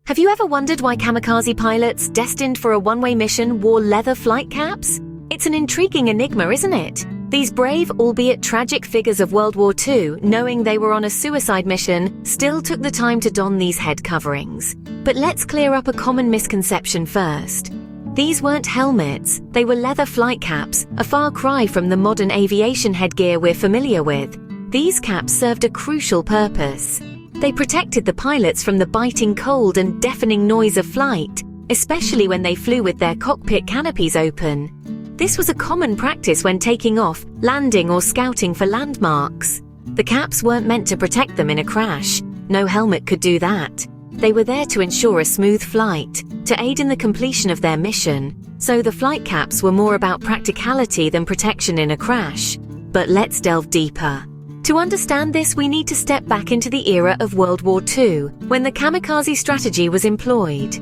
Have you ever wondered why kamikaze pilots destined for a one-way mission wore leather flight caps? It's an intriguing enigma, isn't it? These brave, albeit tragic figures of World War II, knowing they were on a suicide mission, still took the time to don these head coverings. But let's clear up a common misconception first. These weren't helmets, they were leather flight caps, a far cry from the modern aviation headgear we're familiar with. These caps served a crucial purpose. They protected the pilots from the biting cold and deafening noise of flight, especially when they flew with their cockpit canopies open. This was a common practice when taking off, landing, or scouting for landmarks. The caps weren't meant to protect them in a crash. No helmet could do that. They were there to ensure a smooth flight, to aid in the completion of their mission, so the flight caps were more about practicality than protection in a crash. But let's delve deeper. To understand this, we need to step back into the era of World War II, when the kamikaze strategy was employed.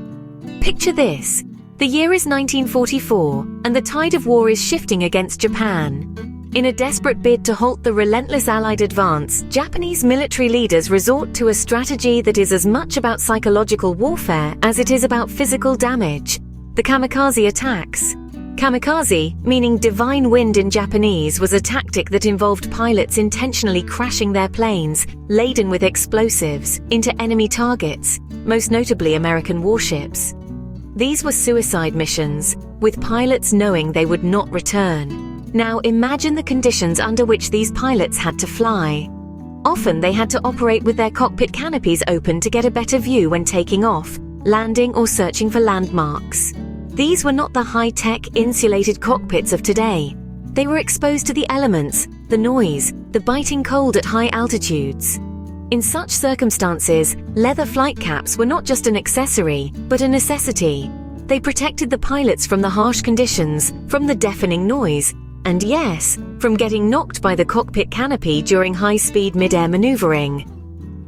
Picture this. The year is 1944, and the tide of war is shifting against Japan. In a desperate bid to halt the relentless Allied advance, Japanese military leaders resort to a strategy that is as much about psychological warfare as it is about physical damage: the kamikaze attacks. Kamikaze, meaning divine wind in Japanese, was a tactic that involved pilots intentionally crashing their planes, laden with explosives, into enemy targets, most notably American warships. These were suicide missions, with pilots knowing they would not return. Now imagine the conditions under which these pilots had to fly. Often they had to operate with their cockpit canopies open to get a better view when taking off, landing, or searching for landmarks. These were not the high-tech, insulated cockpits of today. They were exposed to the elements, the noise, the biting cold at high altitudes. In such circumstances, leather flight caps were not just an accessory, but a necessity. They protected the pilots from the harsh conditions, from the deafening noise, and yes, from getting knocked by the cockpit canopy during high-speed mid-air maneuvering.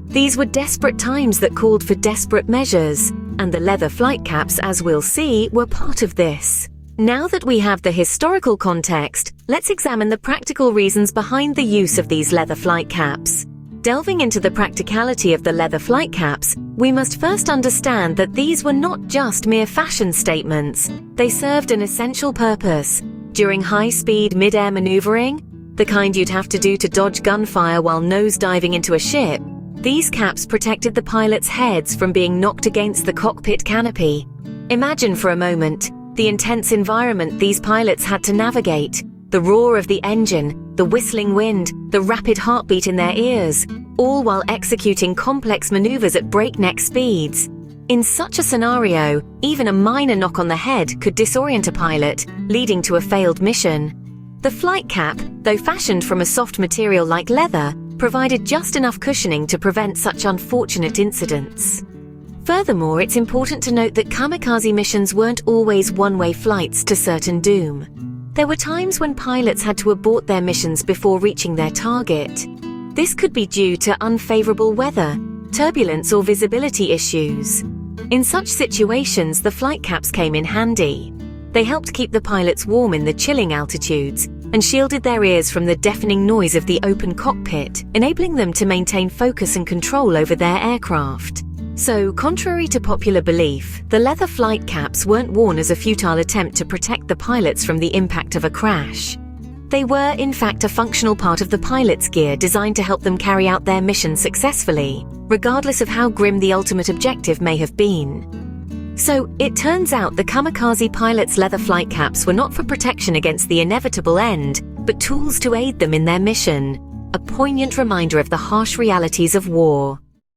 These were desperate times that called for desperate measures, and the leather flight caps, as we'll see, were part of this. Now that we have the historical context, let's examine the practical reasons behind the use of these leather flight caps. Delving into the practicality of the leather flight caps, we must first understand that these were not just mere fashion statements. They served an essential purpose. During high-speed mid-air maneuvering, the kind you'd have to do to dodge gunfire while nose-diving into a ship, these caps protected the pilots' heads from being knocked against the cockpit canopy. Imagine for a moment the intense environment these pilots had to navigate. The roar of the engine, the whistling wind, the rapid heartbeat in their ears, all while executing complex maneuvers at breakneck speeds. In such a scenario, even a minor knock on the head could disorient a pilot, leading to a failed mission. The flight cap, though fashioned from a soft material like leather, provided just enough cushioning to prevent such unfortunate incidents. Furthermore, it's important to note that kamikaze missions weren't always one-way flights to certain doom. There were times when pilots had to abort their missions before reaching their target. This could be due to unfavorable weather, turbulence, or visibility issues. In such situations, the flight caps came in handy. They helped keep the pilots warm in the chilling altitudes and shielded their ears from the deafening noise of the open cockpit, enabling them to maintain focus and control over their aircraft. So, contrary to popular belief, the leather flight caps weren't worn as a futile attempt to protect the pilots from the impact of a crash. They were, in fact, a functional part of the pilot's gear designed to help them carry out their mission successfully, regardless of how grim the ultimate objective may have been. So, it turns out the kamikaze pilots' leather flight caps were not for protection against the inevitable end, but tools to aid them in their mission, a poignant reminder of the harsh realities of war.